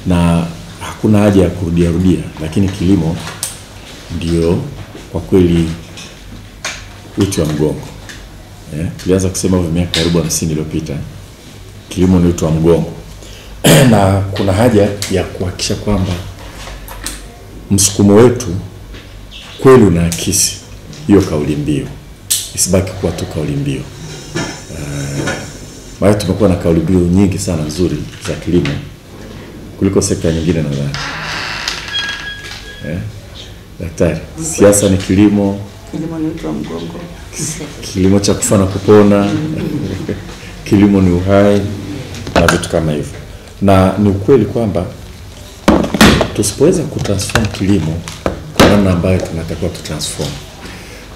na hakuna haja ya kurudia, lakini kilimo ndio kwa kweli uti wa mgongo. Tulianza kusema hivyo miaka karibu 50 iliyopita. Kilimo ni uti wa mgongo. Na kuna haja ya kuhakikisha kwamba msukumo wetu kweli unaakisi hiyo kauli mbiu. Isibaki kuwa tu kauli mbiu. Maana tumekuwa na kauli mbiu nyingi sana nzuri za kilimo kuliko sekta nyingine nadhani. Daktari, siasa ni kilimo. Kilimo ni uti wa mgongo. Kilimo cha kufa na kupona. Kilimo ni uhai na vitu kama hivyo. Na ni ukweli kwamba tusipoweza kutransform kilimo kwa namna ambayo tunatakiwa tutransform,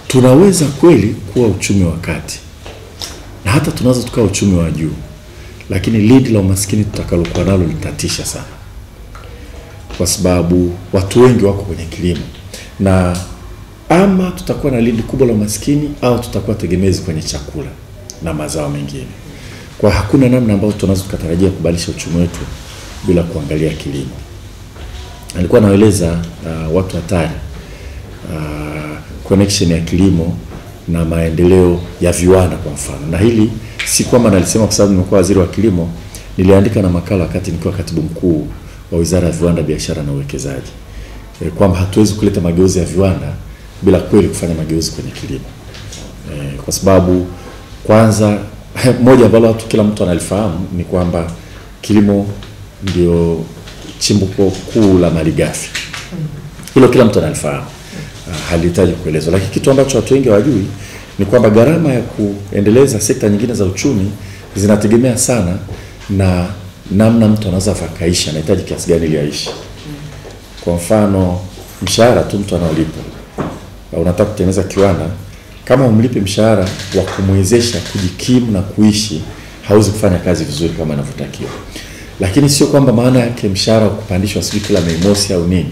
tunaweza kweli kuwa uchumi wa kati. Na hata tunaweza tukawa uchumi wa juu. Lakini lindi la umaskini tutakalokuwa nalo litatisha sana. Kwa sababu watu wengi wako kwenye kilimo. Na ama tutakuwa na lindi kubwa la umaskini au tutakuwa tegemezi kwenye chakula na mazao mengine. Kwa hakuna namna ambayo tunaweza kutarajia kubadilisha uchumi wetu bila kuangalia kilimo. Alikuwa anaeleza watu hatari connection ya kilimo na maendeleo ya viwanda kwa mfano. Na hili si kwamba nalisema kwa sababu nimekuwa waziri wa kilimo, niliandika na makala wakati nikiwa katibu mkuu wa Wizara ya Viwanda, Biashara na Uwekezaji. Kwamba hatuwezi kuleta mageuzi ya viwanda bila kweli kufanya mageuzi kwenye kilimo. Kwa sababu kwanza moja ambalo kila mtu analifahamu ni kwamba kilimo ndio chimbuko kuu la malighafi. Hilo kila mtu analifahamu. Halihitaji kuelezwa. Lakini kitu ambacho watu wengi hawajui ni kwamba gharama ya kuendeleza sekta nyingine za uchumi zinategemea sana na namna mtu anaweza fakaisha, anahitaji kiasi gani ili aishi. Kwa mfano, mshahara tu mtu anaolipa. Unataka kutengeneza kiwanda, kama umlipe mshahara wa kumwezesha kujikimu na kuishi, hauwezi kufanya kazi vizuri kama inavyotakiwa. Lakini sio kwamba maana yake mshahara kupandishwa siku kila Mei Mosi au nini.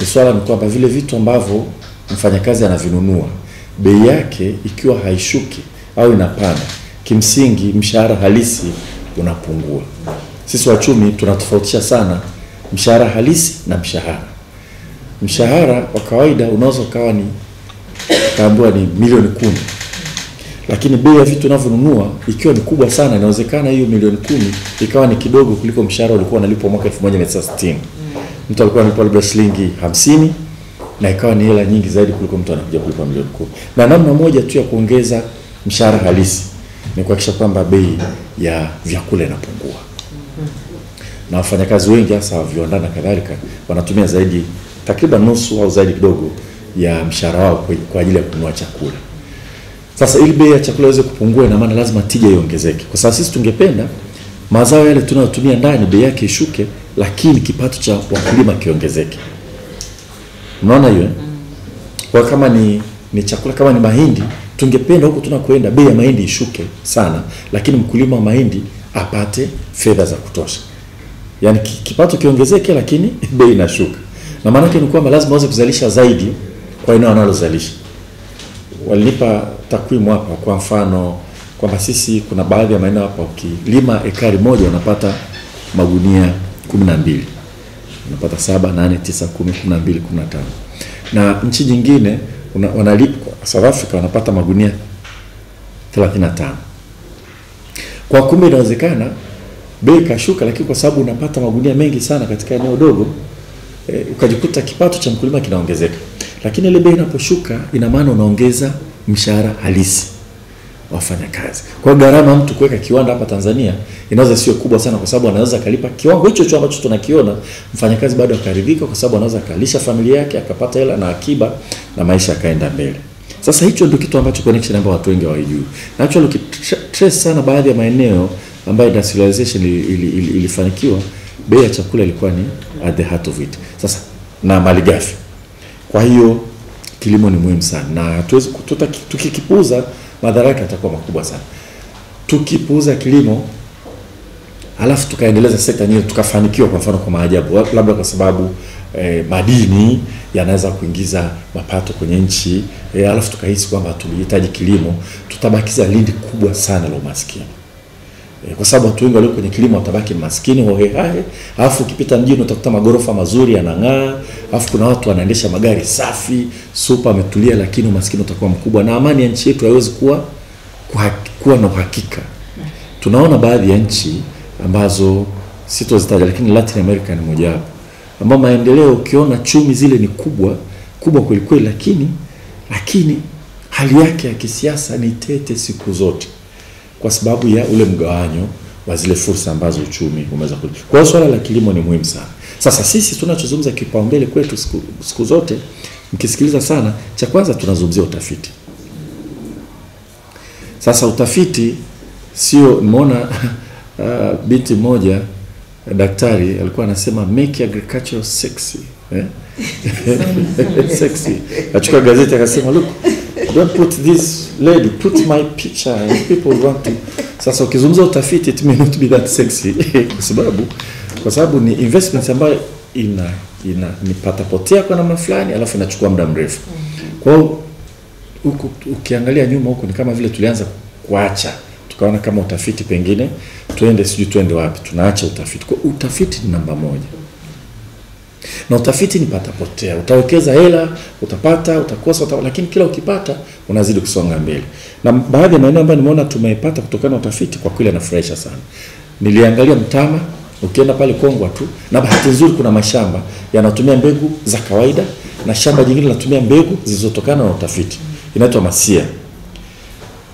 Ni swala ni kwamba vile vitu ambavyo mfanyakazi anavinunua, bei yake ikiwa haishuki au inapanda, kimsingi mshahara halisi unapungua. Sisi wachumi tunatofautisha sana mshahara halisi na mshahara. Mshahara wa kawaida unaweza kawa ni kaambiwa ni milioni 10. Lakini bei ya vitu unavyonunua ikiwa ni kubwa sana, inawezekana hiyo milioni 10 ikawa ni kidogo kuliko mshahara ulikuwa unalipwa mwaka 1960. Mtu alikuwa analipwa labda shilingi 50 na ikawa ni hela nyingi zaidi kuliko mtu anakuja kulipa milioni 10. Na namna moja tu ya kuongeza mshahara halisi ni kuhakikisha kwamba bei ya vyakula inapungua. Na wafanyakazi wengi hasa viwandani kadhalika wanatumia zaidi takriban nusu au zaidi kidogo ya mshahara wao kwa ajili ya kununua chakula. Sasa ili bei ya chakula iweze kupungua, ina maana lazima tija iongezeke. Kwa sababu sisi tungependa mazao yale tunayotumia ndani bei yake ishuke, lakini kipato cha wakulima kiongezeke. Unaona hiyo? Kwa kama ni chakula, kama ni mahindi, tungependa huko tunakoenda bei ya mahindi ishuke sana, lakini mkulima wa mahindi apate fedha za kutosha. Yaani kipato kiongezeke lakini bei inashuka. Na maana yake ni kwamba lazima waweze kuzalisha zaidi kwa eneo wanalozalisha. Walinipa takwimu hapa kwa mfano kwamba sisi kuna baadhi ya maeneo hapa ukilima ekari moja unapata magunia 12. Unapata 7, 8, 9, 10, 12, 15. Na nchi nyingine wanalipwa, South Africa wanapata magunia 35. Kwa kumbe inawezekana bei kashuka, lakini kwa sababu unapata magunia mengi sana katika eneo dogo, ukajikuta kipato cha mkulima kinaongezeka. Lakini ile bei inaposhuka, ina maana unaongeza mshahara halisi wafanya kazi. Kwa gharama mtu kuweka kiwanda hapa Tanzania inaweza sio kubwa sana, kwa sababu anaweza kalipa kiwango hicho ambacho tunakiona, mfanyakazi bado akaridhika kwa sababu anaweza kalisha familia yake, akapata hela na akiba na maisha yakaenda mbele. Sasa hicho ndio kitu ambacho connection ambayo watu wengi hawajui. Na actually ukitrace sana baadhi ya maeneo ambayo industrialization ilifanikiwa, bei ya chakula ilikuwa ni at the heart of it. Sasa na malighafi. Kwa hiyo kilimo ni muhimu sana, na hatuwezi tukikipuuza madhara yake yatakuwa makubwa sana. Tukipuuza kilimo alafu tukaendeleza sekta nyingine tukafanikiwa kwa mfano kwa maajabu, labda kwa sababu madini yanaweza kuingiza mapato kwenye nchi, alafu tukahisi kwamba tulihitaji kilimo, tutabakiza lindi kubwa sana la umaskini. Kwa sababu watu wengi walio kwenye kilimo watabaki maskini hohehahe, alafu ukipita mjini utakuta magorofa mazuri yanang'aa, alafu kuna watu wanaendesha magari safi, super ametulia, lakini umaskini utakuwa mkubwa na amani ya nchi yetu haiwezi kuwa na uhakika. Tunaona baadhi ya nchi ambazo sitozitaja, lakini Latin America ni moja wapo, ambao maendeleo ukiona chumi zile ni kubwa kweli kweli, lakini hali yake ya kisiasa ni tete siku zote, kwa sababu ya ule mgawanyo wa zile fursa ambazo uchumi umeweza kuleta. Kwa hiyo swala la kilimo ni muhimu sana. Sasa sisi tunachozungumza kipaumbele kwetu siku zote, mkisikiliza sana, cha kwanza tunazungumzia utafiti. Sasa utafiti sio, nimeona binti moja daktari alikuwa anasema make agriculture sexy, sexy. Achukua gazeti akasema, look, don't put this lady, put my picture and people want to. Sasa ukizungumza utafiti, it may not be that sexy kwa sababu ni investment ambayo ni patapotea kwa namna fulani, alafu inachukua muda mrefu. Kwa hiyo huku ukiangalia nyuma huko ni kama vile tulianza kuacha, tukaona kama utafiti pengine tuende wapi, tunaacha utafiti. Kwa utafiti ni namba moja. Na utafiti ni patapotea. Utawekeza hela, utapata, utakosa, lakini kila ukipata unazidi kusonga mbele. Na baadhi ya maeneo ambayo nimeona tumepata kutokana na utafiti kwa kweli yanafurahisha sana. Niliangalia Mtama, ukienda pale Kongwa tu, na bahati nzuri kuna mashamba yanatumia mbegu za kawaida na shamba jingine linatumia mbegu zilizotokana na utafiti. Inaitwa Masia.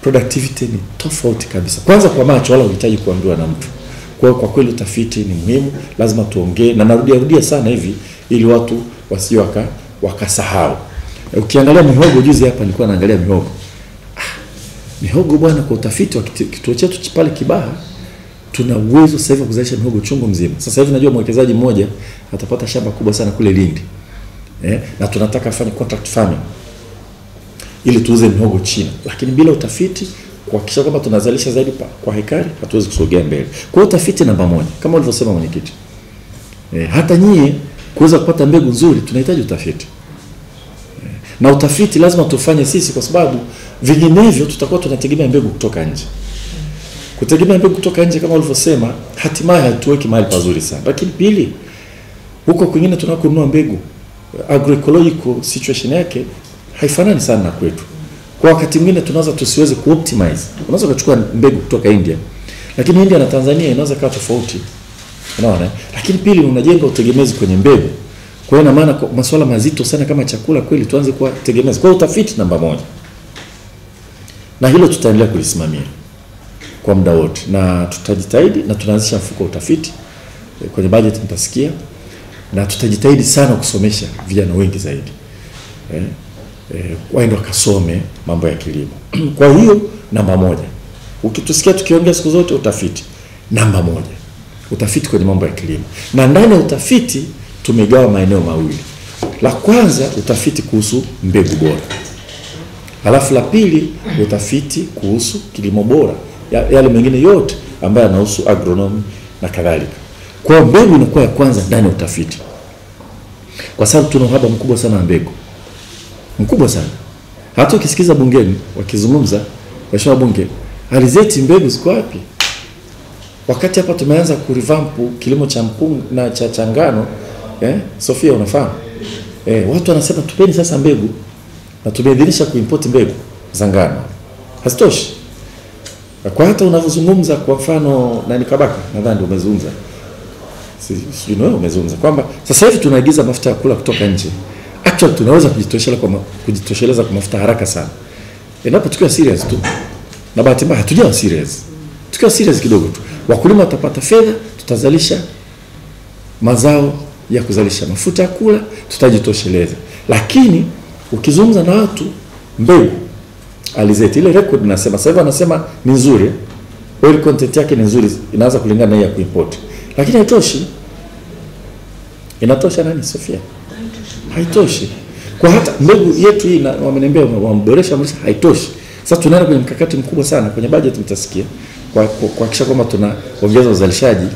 Productivity ni tofauti kabisa. Kwanza kwa macho, wala unahitaji kuambiwa na mtu. Kwa kweli utafiti ni muhimu, lazima tuongee, na narudia sana hivi ili watu wasije wakasahau. Ukiangalia mihogo, juzi hapa nilikuwa naangalia mihogo. Mihogo bwana, kwa utafiti wa kituo chetu pale Kibaha tuna uwezo sasa hivi kuzalisha mihogo chungu mzima. Sasa hivi najua mwekezaji mmoja atapata shamba kubwa sana kule Lindi. Na tunataka afanye contract farming ili tuuze mihogo China. Lakini bila utafiti kuhakikisha kwamba tunazalisha zaidi kwa hekari, hatuwezi kusogea mbele. Kwa utafiti namba moja, kama ulivyosema mwenyekiti. Hata nyie kuweza kupata mbegu nzuri tunahitaji utafiti. Na utafiti lazima tufanye sisi, kwa sababu vinginevyo tutakuwa tunategemea mbegu kutoka nje. Kutegemea mbegu kutoka nje kama ulivyosema, hatimaye hatuweki mahali pazuri sana. Lakini pili, huko kwingine tunakununua mbegu, agroecological situation yake haifanani sana na kwetu. Kwa wakati mwingine tunaweza tusiweze kuoptimize. Unaweza kuchukua mbegu kutoka India, lakini India na Tanzania inaweza kuwa tofauti. Unaona? Lakini pili, unajenga utegemezi kwenye mbegu. Kwa hiyo na maana masuala mazito sana kama chakula kweli tuanze kuwa tegemezi. Kwa utafiti namba moja. Na hilo tutaendelea kulisimamia kwa muda wote, na tutajitahidi, na tunaanzisha mfuko wa utafiti kwenye budget mtasikia, na tutajitahidi sana kusomesha vijana wengi zaidi. Waende wakasome mambo ya kilimo. Kwa hiyo namba moja, ukitusikia tukiongea siku zote utafiti namba moja, utafiti kwenye mambo ya kilimo. Na ndani ya utafiti tumegawa maeneo mawili. La kwanza, utafiti kuhusu mbegu bora. Alafu la pili, utafiti kuhusu kilimo bora, yale mengine yote ambayo yanahusu agronomy na kadhalika. Kwa mbegu inakuwa ya kwanza ndani ya utafiti, kwa sababu tuna uhaba mkubwa sana wa mbegu, mkubwa sana. Hata ukisikiza bungeni wakizungumza, waheshimiwa bunge, alizeti mbegu ziko wapi? Wakati hapa tumeanza kurevamp kilimo cha mpunga na cha changano, Sofia unafahamu? Watu wanasema tupeni sasa mbegu, na tumeidhinisha kuimport mbegu za ngano. Hasitoshi. Kwa hata unavyozungumza, kwa mfano nani Kabaka, nadhani umezungumza. Sijui wewe umezungumza kwamba sasa hivi tunaagiza mafuta ya kula kutoka nje. Actually tunaweza kujitosheleza kwa mafuta haraka sana. Endapo tukiwa serious tu. Na bahati mbaya hatujawa serious. Tukiwa serious kidogo tu, wakulima watapata fedha, tutazalisha mazao ya kuzalisha mafuta ya kula, tutajitosheleza. Lakini ukizungumza na watu, mbegu alizeti ile record nasema sasa hivi anasema ni nzuri, oil content yake ni nzuri, inaanza kulingana na ya kuimport. Lakini haitoshi. Inatosha nani Sofia? Haitoshi. Kwa hata mbegu yetu hii wameniambia wamboresha mbona haitoshi. Sasa tunaenda kwenye mkakati mkubwa sana kwenye budget mtasikia kwa kuhakikisha kwamba tunaongeza uzalishaji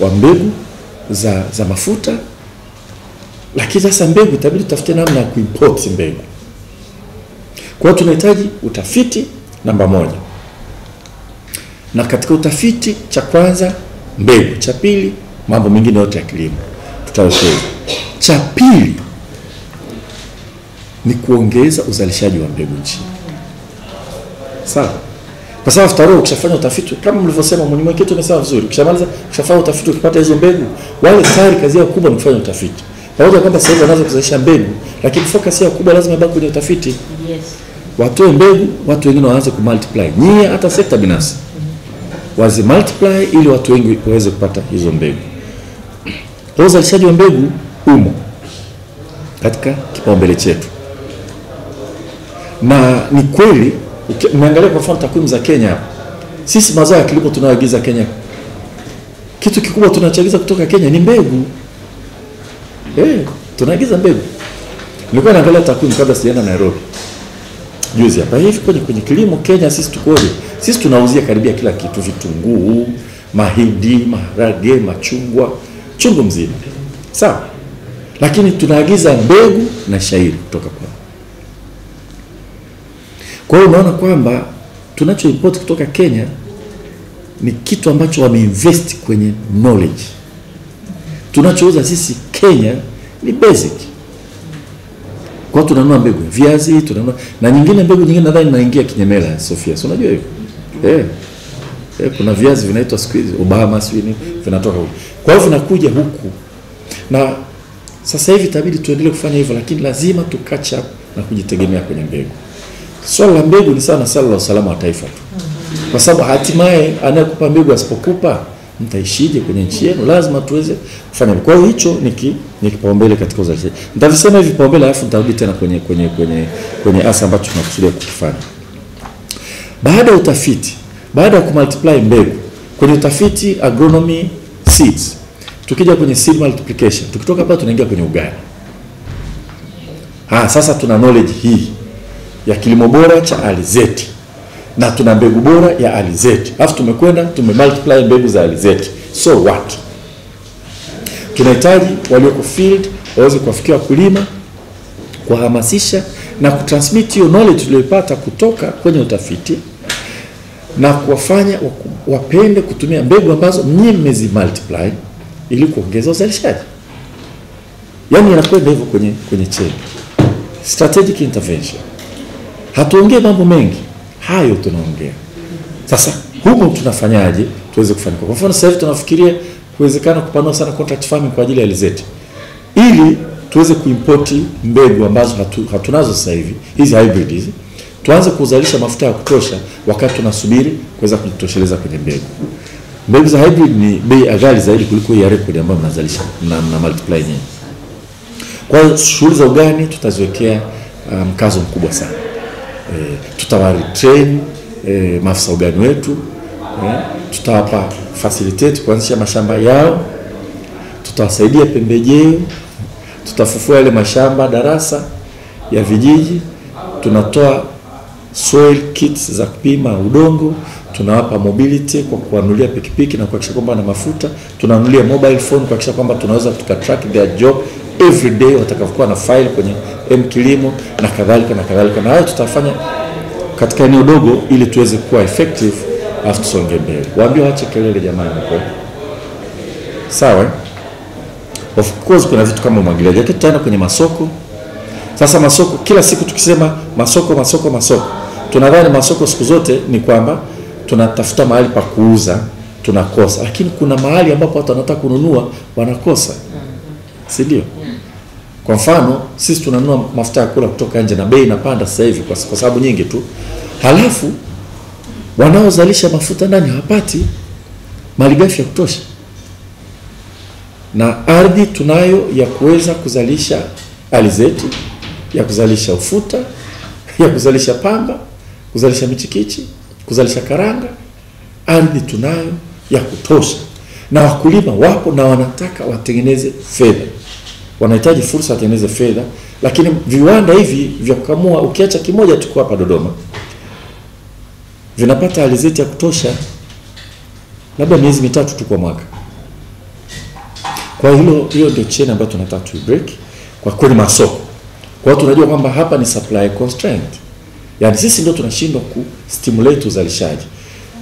wa mbegu za mafuta. Lakini sasa mbegu itabidi tutafute namna ya kuimport mbegu. Kwa hiyo tunahitaji utafiti namba moja. Na katika utafiti, cha kwanza mbegu, cha pili mambo mengine yote ya kilimo tutawekeza. Cha pili ni kuongeza uzalishaji wa mbegu nchini. Sawa? Kwa sababu after all ukishafanya utafiti kama mlivyosema mwenyekiti umesema vizuri, ukishamaliza ukishafanya utafiti ukipata hizo mbegu, wale tayari kazi yao kubwa ni kufanya utafiti. Pamoja kwamba sasa hivi wanaanza kuzalisha mbegu, lakini focus yao kubwa lazima ibaki kwenye utafiti. Yes. Watoe mbegu, watu wengine waanze kumultiply. Nyie hata sekta binafsi wazi multiply ili watu wengi waweze kupata hizo mbegu. Kwa uzalishaji wa mbegu umo katika kipaumbele chetu. Na ni kweli umeangalia kwa mfano takwimu za Kenya, sisi mazao ya kilimo tunayoagiza Kenya, kitu kikubwa tunachoagiza kutoka Kenya ni mbegu. Tunaagiza mbegu. Nilikuwa naangalia takwimu kabla sijaenda Nairobi juzi hapa hivi kwenye kilimo Kenya sisi tukoje? Sisi tunauzia karibia kila kitu, vitunguu, mahindi, maharage, machungwa, chungu mzima. Sawa? Lakini tunaagiza mbegu na shairi kutoka kwa. Kwa hiyo unaona kwamba tunacho import kutoka Kenya ni kitu ambacho wameinvest kwenye knowledge. Tunachouza sisi Kenya ni basic. Kwa tunanunua mbegu viazi, tunanunua na nyingine mbegu nyingine nadhani inaingia kinyemela Sofia. So unajua hivyo? Kuna viazi vinaitwa squeeze Obama swini vinatoka huko. Kwa hiyo vinakuja huku. Na sasa hivi itabidi tuendelee kufanya hivyo, lakini lazima tu catch up na kujitegemea kwenye mbegu. Swala la mbegu ni sana swala la usalama wa taifa tu. Kwa sababu hatimaye anayekupa mbegu asipokupa mtaishije kwenye nchi yenu? Lazima tuweze kufanya. Kwa hiyo hicho ni kipaumbele katika uzalishaji. Nitavisema hivi vipaumbele alafu nitarudi tena kwenye asa ambacho tunakusudia kukifanya. Baada ya utafiti, baada ya kumultiply mbegu, kwenye utafiti agronomy seeds. Tukija kwenye seed multiplication, tukitoka hapa tunaingia kwenye ugani. Sasa tuna knowledge hii ya kilimo bora cha alizeti. Na tuna mbegu bora ya alizeti. Alafu tumekwenda tumemultiply mbegu za alizeti. So what? Tunahitaji walioko field waweze kuwafikia wakulima, kuhamasisha na kutransmit hiyo knowledge tuliyopata kutoka kwenye utafiti na kuwafanya wapende kutumia mbegu ambazo nyinyi mmezimultiply ili kuongeza uzalishaji. Yaani inakwenda hivyo kwenye chain. Strategic intervention. Hatuongee mambo mengi. Hayo tunaongea. Sasa huko tunafanyaje tuweze kufanikiwa? Kwa mfano sasa hivi tunafikiria kuwezekana kupanua sana contract farming kwa ajili ya alizeti. Ili tuweze kuimport mbegu ambazo hatunazo sasa hivi, hizi hybrid hizi. Tuanze kuzalisha mafuta ya kutosha wakati tunasubiri kuweza kujitosheleza kwenye mbegu. Mbegu za hybrid ni bei ghali zaidi kuliko ya record ambayo mnazalisha na multiply nyingi. Kwa hiyo shughuli za ugani tutaziwekea mkazo mkubwa sana. Tutawari train maafisa ugani wetu, tutawapa facilitate kuanzisha mashamba yao, tutawasaidia pembejeo, tutafufua yale mashamba darasa ya vijiji, tunatoa soil kits za kupima udongo, tunawapa mobility kwa kuanulia pikipiki na kuhakikisha kwamba na mafuta, tunanunulia mobile phone kuhakikisha kwamba tunaweza tukatrack their job every day watakapokuwa na file kwenye kilimo na kadhalika na kadhalika. Na hayo tutafanya katika eneo dogo ili tuweze kuwa effective afu tusonge mbele. Waambie waache kelele jamani kwa. Sawa? Of course kuna vitu kama umwagiliaji. Lakini tutaenda kwenye masoko. Sasa masoko kila siku tukisema masoko. Tunadhani masoko siku zote ni kwamba tunatafuta mahali pa kuuza tunakosa. Lakini kuna mahali ambapo watu wanataka kununua wanakosa. Si ndio? Kwa mfano, sisi tunanunua mafuta ya kula kutoka nje na bei inapanda sasa hivi kwa sababu nyingi tu. Halafu wanaozalisha mafuta ndani hawapati malighafi ya kutosha. Na ardhi tunayo ya kuweza kuzalisha alizeti, ya kuzalisha ufuta, ya kuzalisha pamba, kuzalisha michikichi, kuzalisha karanga. Ardhi tunayo ya kutosha. Na wakulima wapo na wanataka watengeneze fedha. Wanahitaji fursa watengeneze fedha, lakini viwanda hivi vya kukamua ukiacha kimoja tu hapa Dodoma vinapata alizeti ya kutosha labda miezi 3 tu kwa mwaka. Kwa hiyo ndio chain ambayo tunataka tu break kwa kweli masoko. Kwa hiyo tunajua kwamba hapa ni supply constraint. Yaani sisi ndio tunashindwa ku stimulate uzalishaji.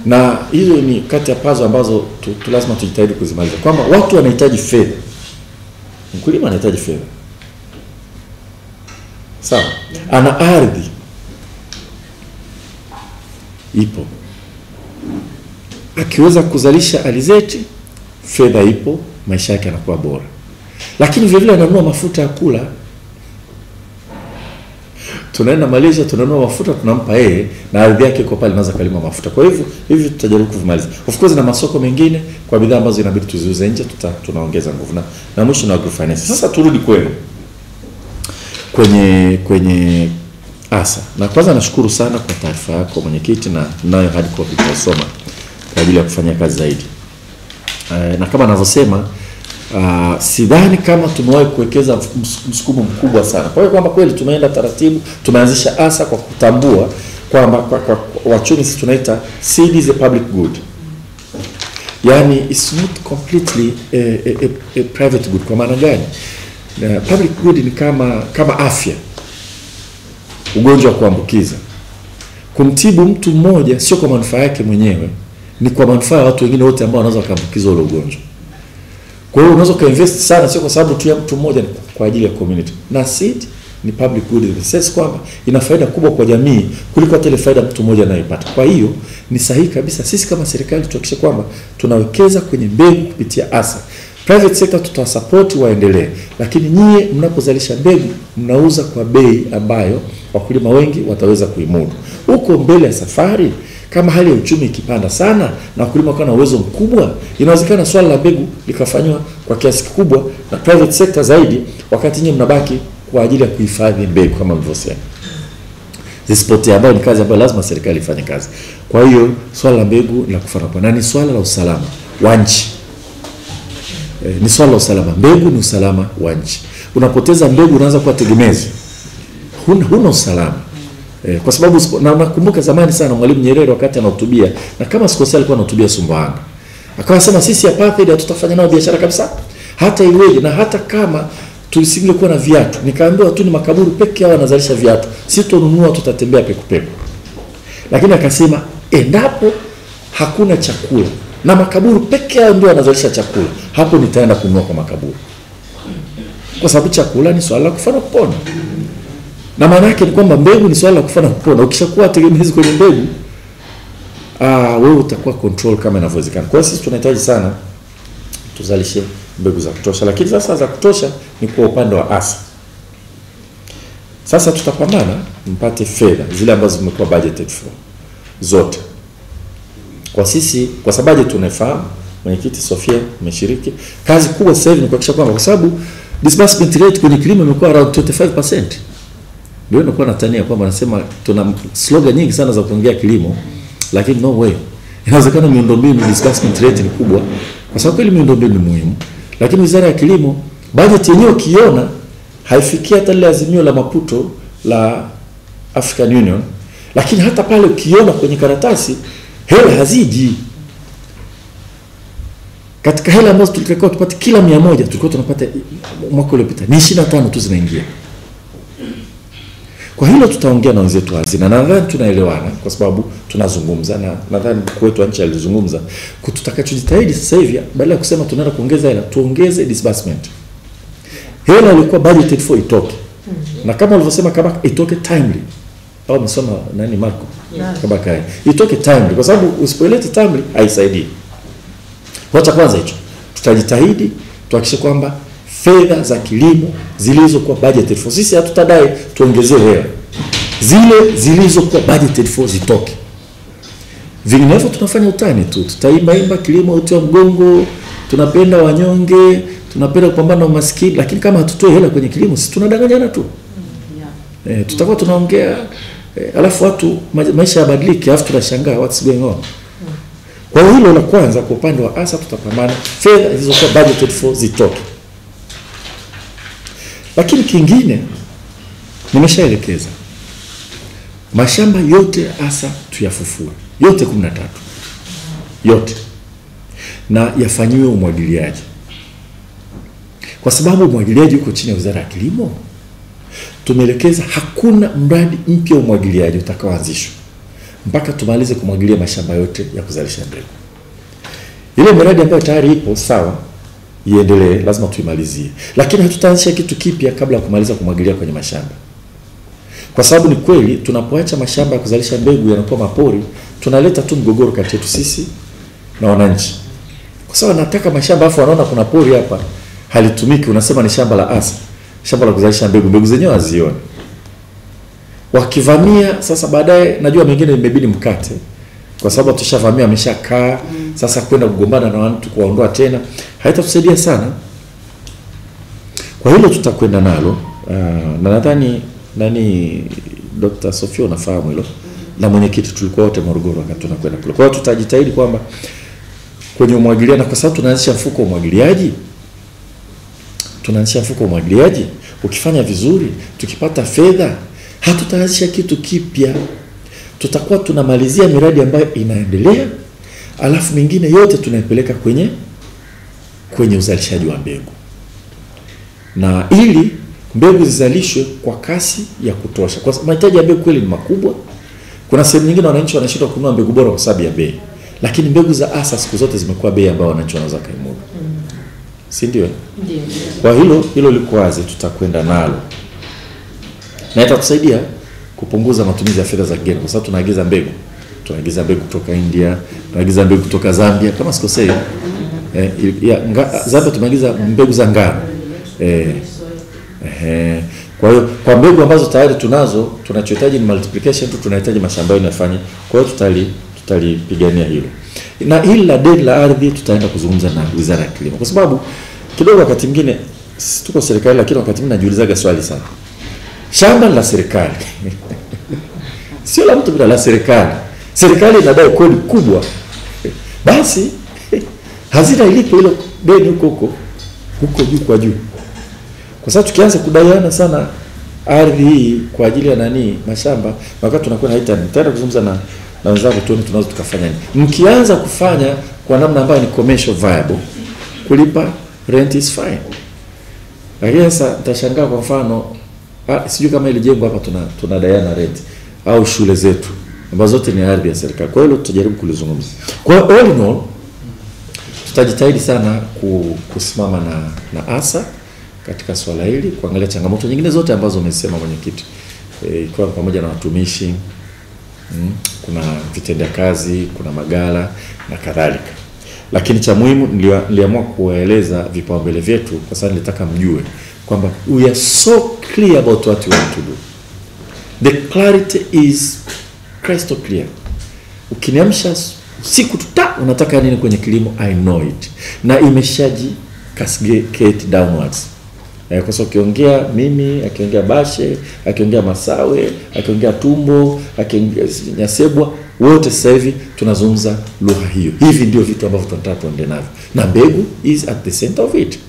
Na hizo ni kati ya pazo ambazo lazima tujitahidi kuzimaliza, kwamba watu wanahitaji fedha. Mkulima anahitaji fedha. Sawa? Ana ardhi. Ipo. Akiweza kuzalisha alizeti, fedha ipo, maisha yake yanakuwa bora. Lakini vile vile ananunua mafuta ya kula. Tunaenda Malaysia, tunanunua mafuta, tunampa yeye, na ardhi yake iko pale, anaweza kalima mafuta. Kwa hivyo hivi tutajaribu kuvimaliza. Of course na masoko mengine kwa bidhaa ambazo inabidi tuziuze nje, tunaongeza nguvu. Na mwisho na agrofinance. Sasa turudi kwenye ASA. Na kwanza nashukuru sana kwa taarifa yako mwenyekiti, na nayo hadi copy tutasoma kwa ajili ya kufanya kazi zaidi. Na kama anavyosema, sidhani kama tumewahi kuwekeza msukumo mkubwa sana. Kwa hiyo kwamba kweli tumeenda taratibu, tumeanzisha ASA kwa kutambua kwamba kwa wachumi sisi tunaita seed is a public good. Yani it's not completely a private good. Kwa maana gani? Public good ni kama afya. Ugonjwa wa kuambukiza. Kumtibu mtu mmoja sio kwa manufaa yake mwenyewe, ni kwa manufaa ya watu wengine wote ambao wanaweza kuambukizwa ule ugonjwa. Kwa hiyo unaweza kuinvest sana sio kwa sababu tu ya mtu mmoja, ni kwa ajili ya community. Na seed ni public good in the sense kwamba ina faida kubwa kwa jamii kuliko hata ile faida mtu mmoja anayopata. Kwa hiyo ni sahihi kabisa sisi kama serikali tuhakikishe kwamba tunawekeza kwenye mbegu kupitia ASA. Private sector tutawasupport waendelee, lakini nyie mnapozalisha mbegu mnauza kwa bei ambayo wakulima wengi wataweza kuimudu. Huko mbele ya safari, kama hali ya uchumi ikipanda sana na wakulima wakawa na uwezo mkubwa, inawezekana swala la mbegu likafanywa kwa kiasi kikubwa na private sector zaidi, wakati nyinyi mnabaki kwa ajili ya kuhifadhi mbegu kama mlivyosema. Zisipotea, ambayo ni kazi ambayo lazima serikali ifanye kazi. Kwa hiyo swala la mbegu la kufana kwa nani, swala la usalama wa nchi. Ni swala la usalama. Mbegu ni usalama wa nchi. Unapoteza mbegu unaanza kuwa tegemezi. Huna usalama. Kwa sababu na nakumbuka zamani sana Mwalimu Nyerere wakati anahutubia, na kama sikosea alikuwa anahutubia Sumbawanga. Akawasema sisi apartheid hatutafanya nao biashara kabisa. Hata iweje, na hata kama tusingekuwa na viatu. Nikaambiwa tu ni makaburu peke yao wanazalisha viatu. Sitonunua, tutatembea peku. Lakini akasema endapo hakuna chakula na makaburu peke yao ndio wanazalisha chakula, hapo nitaenda kununua kwa makaburu. Kwa sababu chakula ni swala la kufana kupona. Na maana yake ni kwamba mbegu ni swala la kufana kupona. Ukishakuwa tegemezi kwenye mbegu, wewe utakuwa control kama inavyowezekana. Kwa hiyo sisi tunahitaji sana tuzalishe mbegu za kutosha, lakini sasa za kutosha ni kwa upande wa ASA. Sasa tutapambana mpate fedha zile ambazo zimekuwa budgeted for zote. Kwa sisi, kwa sababu tunafahamu mwenyekiti Sofia umeshiriki, kazi kubwa sasa hivi ni kuhakikisha kwamba, kwa sababu disbursement rate kwenye kilimo imekuwa around 25%. Ndio inakuwa natania kwamba nasema tuna slogan nyingi sana za kuongea kilimo, lakini no way. Inawezekana miundombinu disbursement rate ni kubwa, kwa sababu ile miundombinu ni muhimu, lakini Wizara ya Kilimo budget yenyewe kiona haifikia hata ile azimio la Maputo la African Union, lakini hata pale ukiona kwenye karatasi hela haziji. Katika hela ambazo tulikuwa tupate kila 100 tulikuwa tunapata mwaka uliopita ni 25 tu zinaingia. Kwa hilo tutaongea na wenzetu hazina, na nadhani tunaelewana kwa sababu tunazungumza, na nadhani kwetu nchi alizungumza kututakachojitahidi sasa hivi, badala ya kusema tunaenda kuongeza hela, tuongeze disbursement. Hela ilikuwa budgeted for itoke. Na kama ulivyosema, kama itoke timely. Au msoma nani Marco? Kama kai. Itoke timely, kwa sababu usipolete timely haisaidii. Wacha kwanza hicho. Tutajitahidi tuhakikishe kwamba fedha za kilimo zilizokuwa budgeted for, sisi hatutadai tuongezee hela. Zile zilizokuwa budgeted for zitoke. Vinginevyo tunafanya utani tu. Tutaimba kilimo uti wa mgongo, tunapenda wanyonge, tunapenda kupambana na umaskini, lakini kama hatutoi hela kwenye kilimo sisi tunadanganyana tu. Tutakuwa tunaongea alafu watu maisha yabadilike, alafu tunashangaa what's going on. Kwa hilo la kwanza, kwa upande wa ASA tutapambana fedha zilizokuwa budgeted for zitoke. Lakini kingine nimeshaelekeza, mashamba yote ASA tuyafufue, yote 13. Yote. Na yafanyiwe umwagiliaji. Kwa sababu umwagiliaji uko chini ya Wizara ya Kilimo. Tumeelekeza hakuna mradi mpya umwagiliaji utakaoanzishwa mpaka tumalize kumwagilia mashamba yote ya kuzalisha mbegu. Ile miradi ambayo tayari ipo sawa, iendelee, lazima tuimalizie. Lakini hatutaanzisha kitu kipya kabla ya kumaliza kumwagilia kwenye mashamba. Kwa sababu ni kweli tunapoacha mashamba ya kuzalisha mbegu yanakuwa mapori, tunaleta tu mgogoro kati yetu sisi na wananchi. Kwa sababu nataka mashamba afu wanaona kuna pori hapa halitumiki, unasema ni shamba la asa, shamba la kuzalisha mbegu, mbegu zenyewe hazioni. Wakivamia sasa, baadaye najua mengine imebidi mkate, kwa sababu tushavamia, ameshakaa. Sasa kwenda kugombana na watu kuwaondoa tena haitatusaidia sana. Kwa hilo tutakwenda nalo, na nadhani Dr. Sofia unafahamu hilo, na mwenyekiti tulikuwa wote Morogoro wakati tunakwenda kule. Kwa hiyo tutajitahidi kwamba kwenye umwagiliaji, kwa sababu tunaanzisha mfuko wa umwagiliaji, ukifanya vizuri, tukipata fedha, hatutaanzisha kitu kipya. Tutakuwa tunamalizia miradi ambayo inaendelea, alafu mingine yote tunaipeleka kwenye uzalishaji wa mbegu. Na ili mbegu zizalishwe kwa kasi ya kutosha, kwa sababu mahitaji ya mbegu kweli ni makubwa. Kuna sehemu nyingine wananchi wanashindwa kununua mbegu bora kwa sababu ya bei, lakini mbegu za asa siku zote zimekuwa bei ambayo wananchi wanaweza kaimudu. Si ndio? Ndio. Kwa hilo liko wazi, tutakwenda nalo. Na itatusaidia kupunguza matumizi ya fedha za kigeni, kwa sababu tunaagiza mbegu kutoka India, tunaagiza mbegu kutoka Zambia kama sikosei. Zambia tumeagiza mbegu za ngano. Kwa hiyo kwa mbegu ambazo tayari tunazo, tunachohitaji ni multiplication tu, tunahitaji mashamba yanafanya. Kwa hiyo tutalipigania hilo. Na hili la deni la ardhi tutaenda kuzungumza na Wizara ya Kilimo, kwa sababu kidogo wakati mwingine tuko serikali, lakini wakati mwingine najiulizaga swali sana. Shamba la serikali sio la mtu, bila la serikali. Serikali inadai kodi kubwa, basi hazina ilipo hilo deni huko juu kwa juu. Kwa sababu tukianza kudaiana sana ardhi hii kwa ajili ya mashamba, wakati tunakuwa nitaenda kuzungumza na wenzangu tuone tunaweza tukafanya nini. Mkianza kufanya kwa namna ambayo ni commercial viable, kulipa rent is fine. Lakini sasa nitashangaa, kwa mfano sijui kama ile jengo hapa tunadaiana rent, au shule zetu ambazo zote ni ardhi ya serikali. Kwa hiyo tutajaribu kulizungumza. Kwa hiyo all in all tutajitahidi sana kusimama na asa katika swala hili, kuangalia changamoto nyingine zote ambazo umesema mwenyekiti, ikiwa pamoja na watumishi, kuna vitendea kazi, kuna magala na kadhalika. Lakini cha muhimu niliamua kuwaeleza vipaumbele vyetu, kwa sababu nilitaka mjue kwamba we are so clear about what we want to do. The clarity is crystal clear. Ukiniamsha siku unataka nini kwenye kilimo, I know it. Na imeshaji cascade downwards. Kwa sababu akiongea mimi, akiongea Bashe, akiongea Masawe, akiongea Tumbo, akiongea Nyasebwa, wote sasa hivi tunazungumza lugha hiyo. Hivi ndio vitu ambavyo tunataka tuende navyo, na mbegu is at the center of it.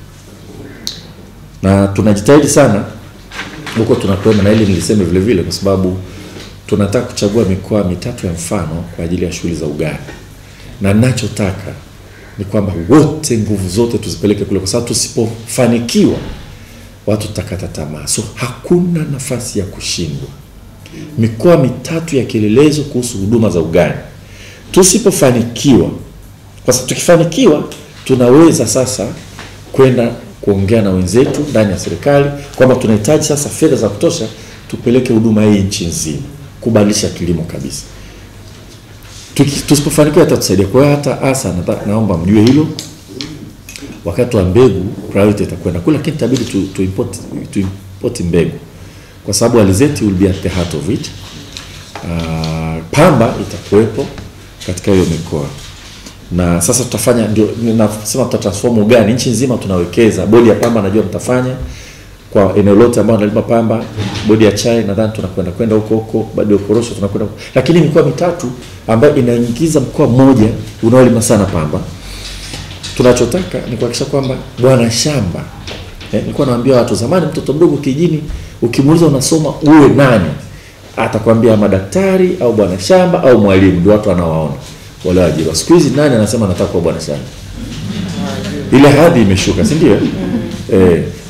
Na tunajitahidi sana huko tunakwenda, na ile nilisema vile vile, kwa sababu tunataka kuchagua mikoa 3 ya mfano kwa ajili ya shughuli za ugani. Na ninachotaka ni kwamba wote nguvu zote tuzipeleke kule, kwa sababu tusipofanikiwa watu tutakata tamaa. So hakuna nafasi ya kushindwa. Mikoa 3 ya kielelezo kuhusu huduma za ugani. Tusipofanikiwa, kwa sababu tukifanikiwa tunaweza sasa kwenda kuongea na wenzetu ndani ya serikali kwamba tunahitaji sasa fedha za kutosha tupeleke huduma hii nchi nzima, kubadilisha kilimo kabisa. Tusipofanikiwa itatusaidia. Kwa hiyo hata asa naomba mjue hilo. Wakati wa mbegu priority itakwenda kule, lakini itabidi to import mbegu, kwa sababu alizeti will be at the heart of it. Pamba itakuwepo katika hiyo mikoa. Na sasa tutafanya, ndio ninasema tutatransform ugani nchi nzima, tunawekeza. Bodi ya pamba najua mtafanya kwa eneo lote ambao wanalima pamba. Bodi ya chai nadhani tunakwenda huko, bado korosho tunakwenda. Lakini mikoa 3 ambayo inaingiza mkoa mmoja unaolima sana pamba, tunachotaka ni kuhakikisha kwamba bwana shamba, nilikuwa naambia watu zamani, mtoto mdogo kijijini ukimuuliza unasoma uwe nani, atakwambia madaktari au bwana shamba au mwalimu, ndio watu wanaowaona wale ajira. Siku hizi nani anasema nataka kuwa bwana shamba? Ile hadhi imeshuka, si ndio?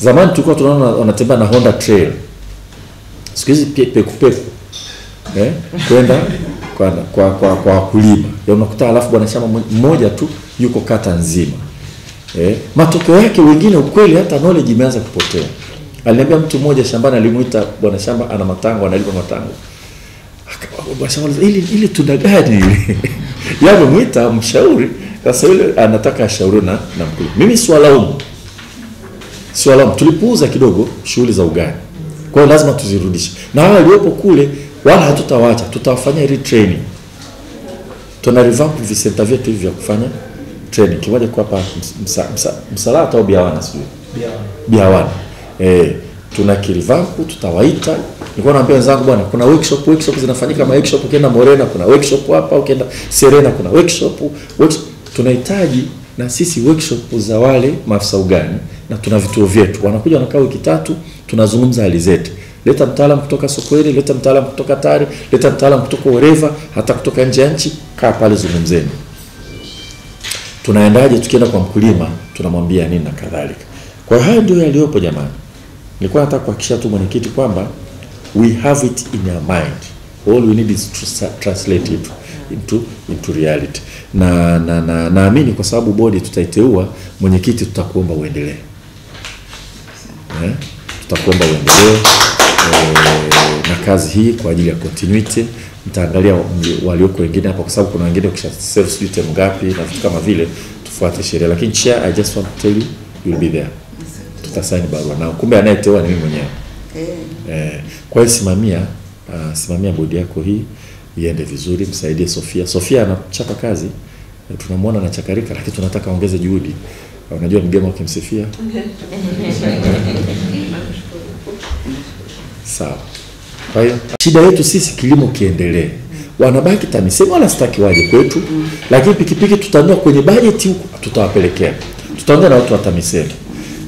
Zamani tulikuwa tunaona wanatembea na Honda Trail. Siku hizi peku kwenda kwa wakulima. Ya unakuta alafu bwana shamba mmoja tu yuko kata nzima. Matokeo yake wengine ukweli hata knowledge imeanza kupotea. Aliniambia mtu mmoja shambani, alimuita bwana shamba ana matango, analipa matango. Bwana shamba ili tunda gani ile? Yeye amemuita mshauri, sasa yule anataka ashauri na mkulima. Mimi swalaumu, tulipuuza kidogo shughuli za ugani. Kwa hiyo lazima tuzirudishe. Na wale waliopo kule wala hatutawaacha, tutawafanyia retraining. Tuna revamp visenta vyetu hivi vya kufanya training. Kimoja kwa hapa Msalata au Biawana sio? Biawana. Tuna kirevamp, tutawaita. Nilikuwa naambia wenzangu bwana, kuna workshop zinafanyika, workshop ukienda Morena kuna workshop hapa, ukienda Serena kuna workshop. Tunahitaji na sisi workshop za wale maafisa ugani, na tuna vituo vyetu. Wanakuja wanakaa wiki 3, tunazungumza hali zetu. Leta mtaalamu kutoka Sokoine, leta mtaalamu kutoka Tari, leta mtaalamu kutoka Oreva, hata kutoka nje ya nchi, kaa pale zungumzeni. Tunaendaje tukienda kwa mkulima, tunamwambia nini na kadhalika. Kwa hiyo hayo ndio yaliopo jamani. Nilikuwa nataka kuhakikisha tu mwenyekiti kwamba we have it in our mind. All we need is to translate it into reality. Na naamini kwa sababu bodi tutaiteua, mwenyekiti tutakuomba uendelee. Tutakuomba uendelee na kazi hii kwa ajili ya continuity. Nitaangalia walioko wengine hapa kwa sababu kuna wengine ukisha serve sijui ngapi na vitu kama vile, tufuate sheria. Lakini chair, I just want to tell you will be there. Tutasaini barua na kumbe anayeteua ni mimi mwenyewe. Kwa hiyo simamia bodi yako hii iende vizuri, msaidie Sofia anachapa kazi. Tunamwona anachakarika, lakini tunataka ongeze juhudi. Unajua mgema ukimsifia. Sawa. Kwa hiyo shida yetu sisi kilimo kiendelee. Wanabaki TAMISEMI wala sitaki waje kwetu, lakini pikipiki tutanua kwenye budget huko tutawapelekea. Tutaongea na watu wa TAMISEMI.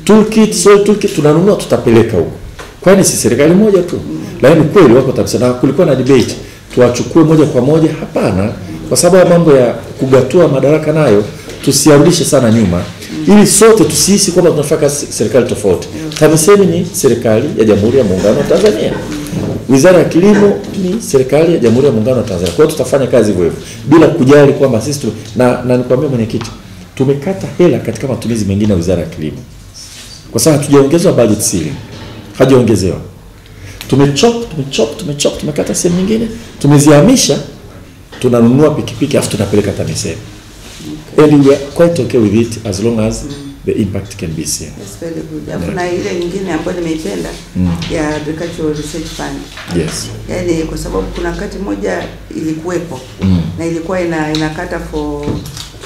Toolkit tunanunua tutapeleka huko. Kwani si serikali moja tu? Lakini kweli wako TAMISEMI. Na kulikuwa na debate tuwachukue moja kwa moja, hapana, kwa sababu mambo ya kugatua madaraka nayo tusiarudishe sana nyuma, ili sote tusihisi kwamba tunafanya serikali tofauti. TAMISEMI ni serikali ya Jamhuri ya Muungano wa Tanzania. Wizara ya Kilimo ni serikali ya Jamhuri ya Muungano wa Tanzania. Kwa hiyo tutafanya kazi hivyo bila kujali kwamba sisi na nikwambia mwenyekiti, tumekata hela katika matumizi mengine ya Wizara ya Kilimo. Kwa sababu hatujaongezwa budget ceiling. Hajaongezewa. Tumechop, tumekata sehemu nyingine, tumezihamisha, tunanunua pikipiki afu tunapeleka TAMISEMI. And we are quite okay with it as long as the impact can be seen. That's very good. Kuna ile nyingine ambayo nimeipenda ya Agricultural Research Fund. Yes. Yaani kwa sababu kuna wakati moja ilikuwepo na ilikuwa inakata for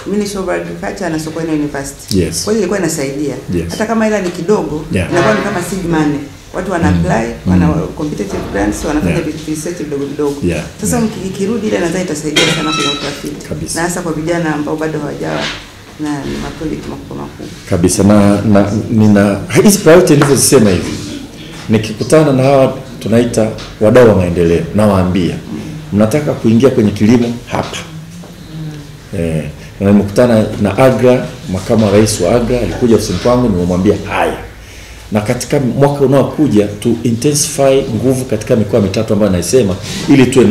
Ministry of Agriculture na Sokoine University. Yes. Kwa hiyo ilikuwa inasaidia. Yes. Hata kama ila ni kidogo, inakuwa ni kama seed money. Watu wana apply, wana competitive grants, wanafanya research vidogo. Sasa mkirudi ile nadhani itasaidia sana kwa utafiti. Na hasa kwa vijana ambao bado hawajawa na maproject makubwa. Kabisa. Na nina hizi priority nilivyosema hivi. Nikikutana na hawa tunaita wadau wa maendeleo, nawaambia mnataka kuingia kwenye kilimo hapa. Na nimekutana na Agra, makamu wa rais wa Agra alikuja ofisini kwangu, nimemwambia haya. Na katika mwaka unaokuja tu intensify nguvu katika mikoa mitatu ambayo naisema, ili tuwe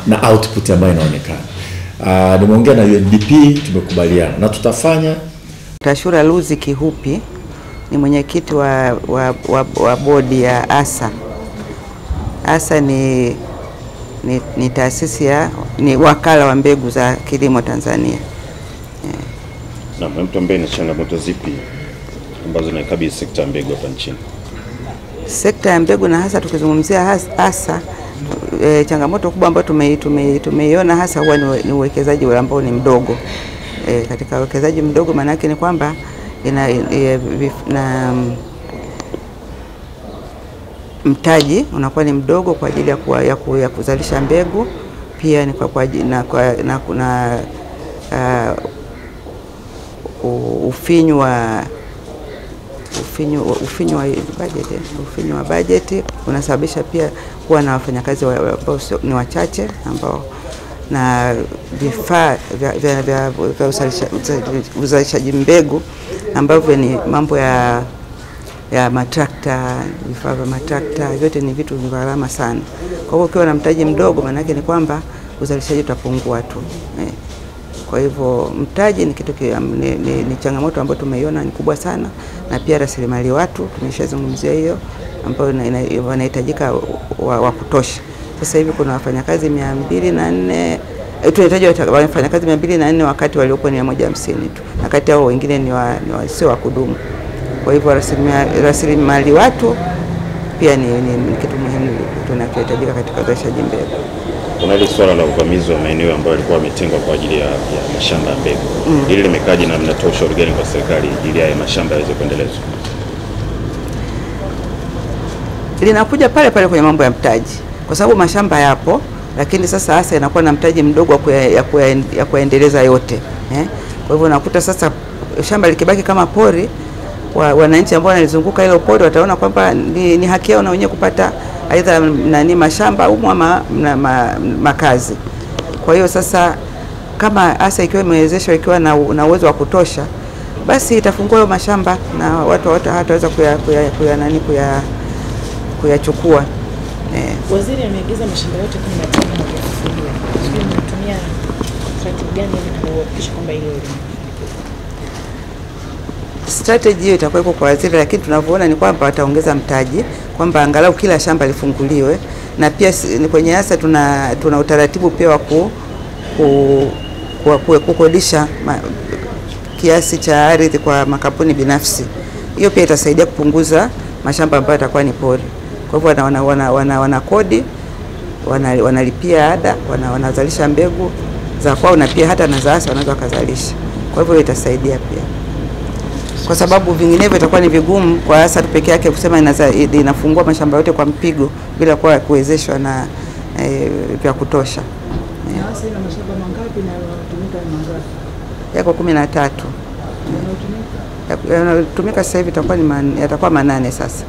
na output ambayo inaonekana. Nimeongea na UNDP, tumekubaliana na tutafanya. Tashura Luzi Kihupi ni mwenyekiti wa bodi ya ASA. ASA ni taasisi ni wakala wa mbegu za kilimo Tanzania. Na mtu ambaye ni changamoto zipi ambazo naikabili sekta ya mbegu hapa nchini? Sekta ya mbegu na hasa tukizungumzia ASA, changamoto kubwa ambayo tumeiona hasa huwa ni uwekezaji ambao ni mdogo. Katika uwekezaji mdogo maana yake ni kwamba mtaji unakuwa ni mdogo kwa ajili ya kuzalisha mbegu, pia ni kwa ajili na kuna ufinyu wa budget unasababisha pia kuwa na wafanyakazi ambao ni wachache, ambao na vifaa vya uzalishaji mbegu ambavyo ni mambo ya matrakta, vifaa vya matrakta, vyote ni vitu vya gharama sana. Kwa hiyo ukiwa na mtaji mdogo maana yake ni kwamba uzalishaji utapungua tu. Kwa hivyo mtaji ni kitu ni changamoto ambayo tumeiona ni kubwa sana, na pia rasilimali watu tumeshazungumzia hiyo ambayo wanahitajika wa kutosha. Sasa hivi kuna wafanyakazi 204, tunahitaji wafanyakazi 204 wakati waliopo ni 150 tu, na kati hao wengine ni sio wa kudumu. Kwa hivyo rasilimali watu pia ni kitu muhimu tunachohitajika katika uzalishaji mbegu. Kuna ile swala la uvamizi wa maeneo ambayo yalikuwa yametengwa kwa ajili ya mashamba ya mbegu. Hili limekaje na mnatoa ushauri gani kwa serikali ili haya mashamba yaweze kuendelezwa? Linakuja pale pale kwenye mambo ya mtaji. Kwa sababu mashamba yapo, lakini sasa hasa inakuwa na mtaji mdogo ya kuendeleza yote. Kwa hivyo unakuta sasa shamba likibaki kama pori, wananchi ambao wanalizunguka hilo pori wataona kwamba ni haki yao na wenyewe kupata aidha mashamba au makazi. Kwa hiyo sasa kama hasa ikiwa imewezeshwa, ikiwa na uwezo wa kutosha, basi itafungua hayo mashamba na watu hataweza kuyachukua. Waziri ameagiza mashamba yote 15 kufunguliwa. Sijui mnatumia strategy gani ili kuhakikisha kwamba hilo strategy hiyo itakuwa iko kwa waziri, lakini tunavyoona ni kwamba wataongeza mtaji, kwamba angalau kila shamba lifunguliwe, na pia kwenye hasa tuna utaratibu pia wa kukodisha kiasi cha ardhi kwa makampuni binafsi. Hiyo pia itasaidia kupunguza mashamba ambayo yatakuwa ni pori. Kwa hivyo wana kodi, wanalipia ada, wanazalisha mbegu za kwao, na pia hata na zaasa wanaweza kuzalisha. Kwa hivyo itasaidia pia, kwa sababu vinginevyo itakuwa ni vigumu kwa hasa pekee yake kusema inafungua mashamba yote kwa mpigo bila kuwa kuwezeshwa na vya kutosha. Sasa ina mashamba mangapi na yanatumika mangapi? Yako 13. Yanatumika sasa hivi yatakuwa 8 sasa.